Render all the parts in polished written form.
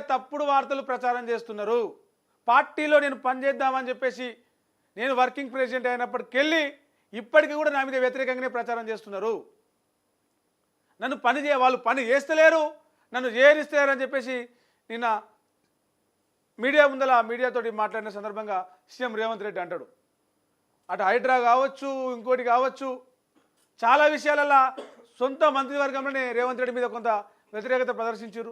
తప్పుడు వార్తలు ప్రచారం చేస్తున్నారు. పార్టీలో నేను పనిచేద్దామని చెప్పేసి నేను వర్కింగ్ ప్రెసిడెంట్ అయినప్పటికెళ్ళి ఇప్పటికీ కూడా నా మీద వ్యతిరేకంగానే ప్రచారం చేస్తున్నారు. నన్ను వాళ్ళు పని చేస్తలేరు, నన్ను చేయనిస్తలేరు అని చెప్పేసి నిన్న మీడియాతోటి మాట్లాడిన సందర్భంగా సీఎం రేవంత్ రెడ్డి అంటాడు. అటు హైడ్రా కావచ్చు, ఇంకోటి కావచ్చు, చాలా విషయాలలో సొంత మంత్రివర్గంలోనే రేవంత్ రెడ్డి మీద కొంత వ్యతిరేకత ప్రదర్శించారు.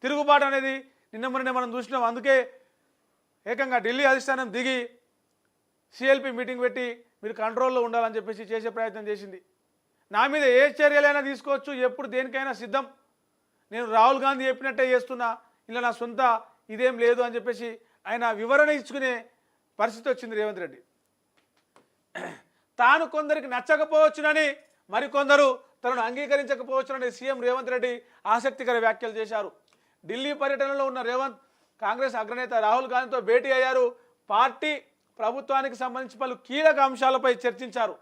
తిరుగుబాటు అనేది నిన్న మొన్ననే మనం చూసినాం. అందుకే ఏకంగా ఢిల్లీ అధిష్టానం దిగి సిఎల్పి మీటింగ్ పెట్టి మీరు కంట్రోల్లో ఉండాలని చెప్పేసి చేసే ప్రయత్నం చేసింది. నా మీద ఏ చర్యలైనా తీసుకోవచ్చు, ఎప్పుడు దేనికైనా సిద్ధం, నేను రాహుల్ గాంధీ చెప్పినట్టే చేస్తున్నా, ఇలా నా సొంత ఇదేం లేదు అని చెప్పేసి ఆయన వివరణ ఇచ్చుకునే పరిస్థితి వచ్చింది రేవంత్ రెడ్డి. తాను కొందరికి నచ్చకపోవచ్చునని, మరికొందరు తనను అంగీకరించకపోవచ్చునని సీఎం రేవంత్ రెడ్డి ఆసక్తికర వ్యాఖ్యలు చేశారు. ఢిల్లీ పర్యటనలో ఉన్న రేవంత్ కాంగ్రెస్ అగ్రనేత రాహుల్ గాంధీతో భేటీ అయ్యారు. పార్టీ ప్రభుత్వానికి సంబంధించి పలు కీలక అంశాలపై చర్చించారు.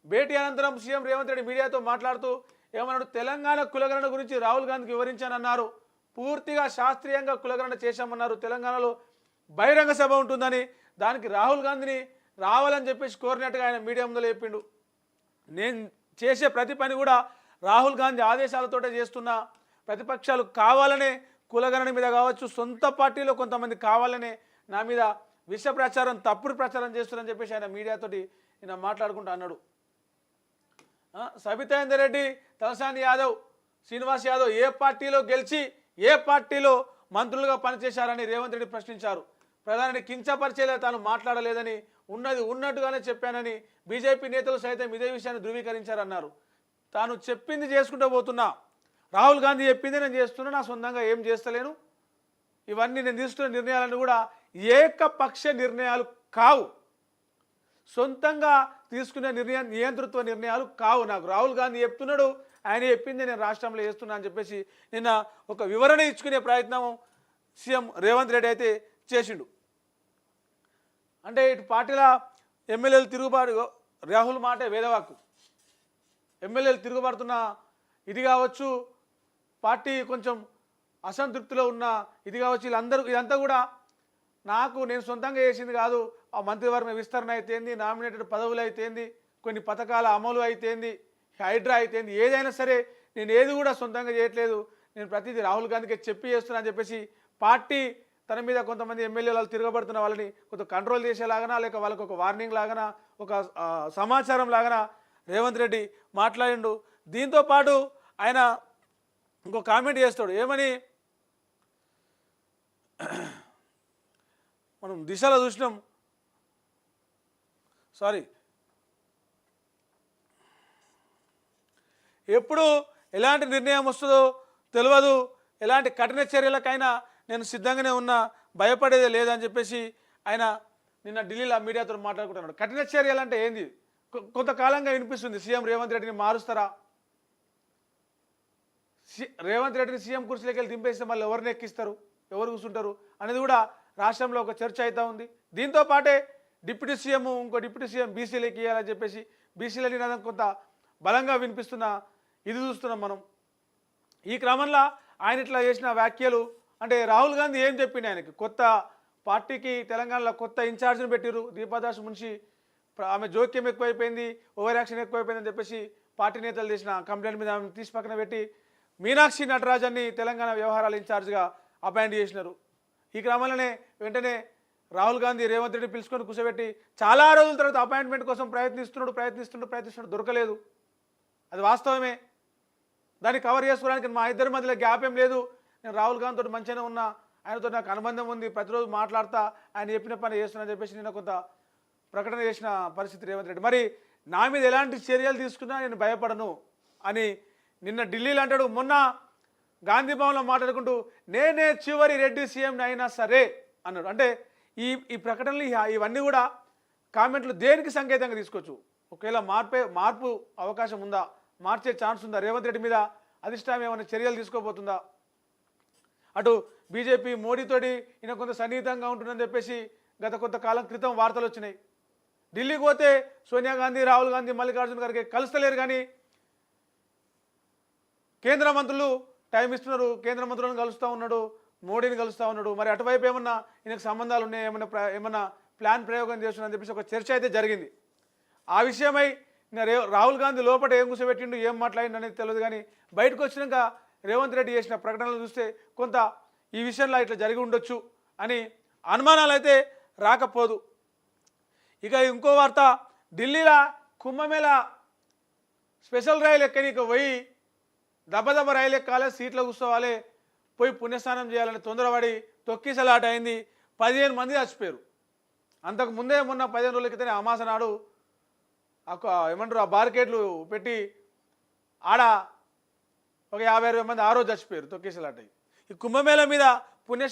భేటీ అనంతరం సీఎం రేవంత్ రెడ్డి మీడియాతో మాట్లాడుతూ ఏమన్నాడు, తెలంగాణ కులగణన గురించి రాహుల్ గాంధీకి వివరించానన్నారు. పూర్తిగా శాస్త్రీయంగా కులగణన చేశామన్నారు. తెలంగాణలో బహిరంగ సభ ఉంటుందని, దానికి రాహుల్ గాంధీని రావాలని చెప్పేసి కోరినట్టుగా ఆయన మీడియా ముందు చెప్పిండు. నేను చేసే ప్రతి పని కూడా రాహుల్ గాంధీ ఆదేశాలతోటే చేస్తున్నా. ప్రతిపక్షాలు కావాలనే కులగణన మీద కావచ్చు, సొంత పార్టీలో కొంతమంది కావాలనే నా మీద విష ప్రచారం, తప్పుడు ప్రచారం చేస్తున్నారని చెప్పేసి ఆయన మీడియాతోటి ఈయన మాట్లాడుకుంటూ అన్నాడు. సబితా రెడ్డి, తలసాని యాదవ్, శ్రీనివాస్ యాదవ్ ఏ పార్టీలో గెలిచి ఏ పార్టీలో మంత్రులుగా పనిచేశారని రేవంత్ రెడ్డి ప్రశ్నించారు. ప్రధానిని కించపరిచేలా తాను మాట్లాడలేదని, ఉన్నది ఉన్నట్టుగానే చెప్పానని బీజేపీ నేతలు సైతం ఇదే విషయాన్ని ధృవీకరించారన్నారు. తాను చెప్పింది చేసుకుంటూ పోతున్నా, రాహుల్ గాంధీ చెప్పింది నేను చేస్తున్నా, నా సొంతంగా ఏం చేస్తలేను. ఇవన్నీ నేను తీసుకున్న నిర్ణయాలను కూడా ఏకపక్ష నిర్ణయాలు కావు, సొంతంగా తీసుకునే నియంతృత్వ నిర్ణయాలు కావు. నాకు రాహుల్ గాంధీ చెప్తున్నాడు, ఆయన చెప్పింది నేను రాష్ట్రంలో చేస్తున్నా అని చెప్పేసి నిన్న ఒక వివరణ ఇచ్చుకునే ప్రయత్నం సీఎం రేవంత్ రెడ్డి అయితే చేసిండు. అంటే ఇటు పార్టీల ఎమ్మెల్యేలు తిరుగుబాటు, రాహుల్ మాటే వేదవాక్కు, ఎమ్మెల్యేలు తిరుగుబాటుతున్న ఇది కావచ్చు, పార్టీ కొంచెం అసంతృప్తిలో ఉన్న ఇది కావచ్చు, ఇదంతా కూడా నేను సొంతంగా చేసింది కాదు. ఆ మంత్రివర్గ విస్తరణ అయితేంది, నామినేటెడ్ పదవులు అయితేంది, కొన్ని పథకాల అమలు అయితేంది, హైడ్రా అయితేంది, ఏదైనా సరే నేను ఏది కూడా సొంతంగా చేయట్లేదు, నేను ప్రతిదీ రాహుల్ గాంధీకి చెప్పి చేస్తున్నా అని చెప్పేసి పార్టీ తన మీద కొంతమంది ఎమ్మెల్యేలు తిరగబడుతున్న వాళ్ళని కొంత కంట్రోల్ చేసేలాగానా, లేక వాళ్ళకు ఒక వార్నింగ్ లాగానా, ఒక సమాచారం లాగానా రేవంత్ రెడ్డి మాట్లాడిండు. దీంతో పాటు ఆయన ఇంకో కామెంట్ చేస్తాడు. ఏమని, మనం దిశలో చూసినాం, ఎప్పుడు ఎలాంటి నిర్ణయం వస్తుందో తెలియదు, ఎలాంటి కఠిన చర్యలకైనా నేను సిద్ధంగానే ఉన్నా, భయపడేదే లేదని చెప్పేసి ఆయన నిన్న ఢిల్లీలో మీడియాతో మాట్లాడుకుంటున్నాడు. కఠిన చర్యలు అంటే ఏంది? కొంతకాలంగా వినిపిస్తుంది, సీఎం రేవంత్ రెడ్డిని మారుస్తారా, రేవంత్ రెడ్డిని సీఎం కుర్చీలోకి వెళ్ళి దింపేస్తే మళ్ళీ ఎవరిని ఎక్కిస్తారు, ఎవరు కూర్చుంటారు అనేది కూడా రాష్ట్రంలో ఒక చర్చ అవుతూ ఉంది. దీంతో పాటే డిప్యూటీ సీఎం, ఇంకో డిప్యూటీ సీఎం బీసీలోకి ఇవ్వాలని చెప్పేసి బీసీల నినాదం కొంత బలంగా వినిపిస్తున్న ఇది చూస్తున్నాం మనం. ఈ క్రమంలో ఆయన ఇట్లా చేసిన వ్యాఖ్యలు అంటే రాహుల్ గాంధీ ఏం చెప్పింది, ఆయనకి కొత్త పార్టీకి తెలంగాణలో కొత్త ఇన్ఛార్జ్ని పెట్టిరు దీపాదాస్ మున్షి, ఆమె జోక్యం ఎక్కువైపోయింది, ఓవర్ యాక్షన్ ఎక్కువైపోయిందని చెప్పేసి పార్టీ నేతలు చేసిన కంప్లైంట్ మీద ఆమె తీసి పక్కన పెట్టి మీనాక్షి నటరాజన్ని తెలంగాణ వ్యవహారాల ఇన్ఛార్జ్గా అపాయింట్ చేసినారు. ఈ క్రమంలోనే వెంటనే రాహుల్ గాంధీ రేవంత్ రెడ్డి పిలుచుకొని కూర్చోబెట్టి చాలా రోజుల తర్వాత అపాయింట్మెంట్ కోసం ప్రయత్నిస్తున్నాడు, దొరకలేదు. అది వాస్తవమే. దాన్ని కవర్ చేసుకోవడానికి మా ఇద్దరి మధ్యలో గ్యాప్ ఏం లేదు, నేను రాహుల్ గాంధీ తోటి మంచిగానే ఉన్నా, ఆయనతో నాకు అనుబంధం ఉంది, ప్రతిరోజు మాట్లాడతా, ఆయన చెప్పిన పని చేస్తున్నా అని చెప్పేసి నిన్న కొంత ప్రకటన చేసిన పరిస్థితి రేవంత్ రెడ్డి. మరి నా మీద ఎలాంటి చర్యలు తీసుకున్నా నేను భయపడను అని నిన్న ఢిల్లీలో అంటాడు. మొన్న గాంధీ భవన్లో మాట్లాడుకుంటూ నేనే చివరి రెడ్డి సీఎంని అయినా సరే అన్నాడు. అంటే ఈ ప్రకటనలు ఇవన్నీ కూడా కామెంట్లు దేనికి సంకేతంగా తీసుకోవచ్చు? ఒకవేళ మార్పు అవకాశం ఉందా, మార్చే ఛాన్స్ ఉందా, రేవంత్ రెడ్డి మీద అధిష్టానం ఏమైనా చర్యలు తీసుకోబోతుందా? అటు బీజేపీ మోడీతోటి ఈయన కొంత సన్నిహితంగా ఉంటుందని చెప్పేసి గత కొంతకాలం క్రితం వార్తలు వచ్చినాయి. ఢిల్లీకి పోతే సోనియా గాంధీ, రాహుల్ గాంధీ, మల్లికార్జున ఖర్గే కలుస్తలేరు, కానీ కేంద్ర మంత్రులు టైం ఇస్తున్నారు, కేంద్ర మంత్రులను కలుస్తూ ఉన్నాడు. మోడీని కలుస్తూ ఉన్నాడు, మరి అటువైపు ఏమన్నా ఈయనకు సంబంధాలు ఉన్నాయి, ఏమన్నా ప్లాన్ ప్రయోగం చేస్తున్నారని చెప్పేసి ఒక చర్చ అయితే జరిగింది. ఆ విషయమై రాహుల్ గాంధీ లోపల ఏం కూర్చోబెట్టిండు, ఏం మాట్లాడిండు అనేది తెలియదు. కానీ బయటకు వచ్చినాక రేవంత్ రెడ్డి చేసిన ప్రకటనలు చూస్తే కొంత ఈ విషయంలో ఇట్లా జరిగి ఉండొచ్చు అని అనుమానాలు అయితే రాకపోదు. ఇక ఇంకో వార్త, ఢిల్లీలో కుంభమేళ స్పెషల్ రైలు ఎక్కనీకి పోయి దెబ్బ రైలు ఎక్కాలి, సీట్లో కూర్చోవాలి, పోయి పుణ్యస్నానం చేయాలని తొందరపడి తొక్కిసలాట అయింది. 15 మంది చచ్చిపోయారు. అంతకు ముందే మొన్న 15 రోజుల క్రితమే అమాస నాడు ఏమంటారు ఆ బార్కెట్లు పెట్టి ఆడ ఒక 50-60 మంది ఆ రోజు చచ్చిపోయారు తొక్కిసలాట. ఈ కుంభమేళ మీద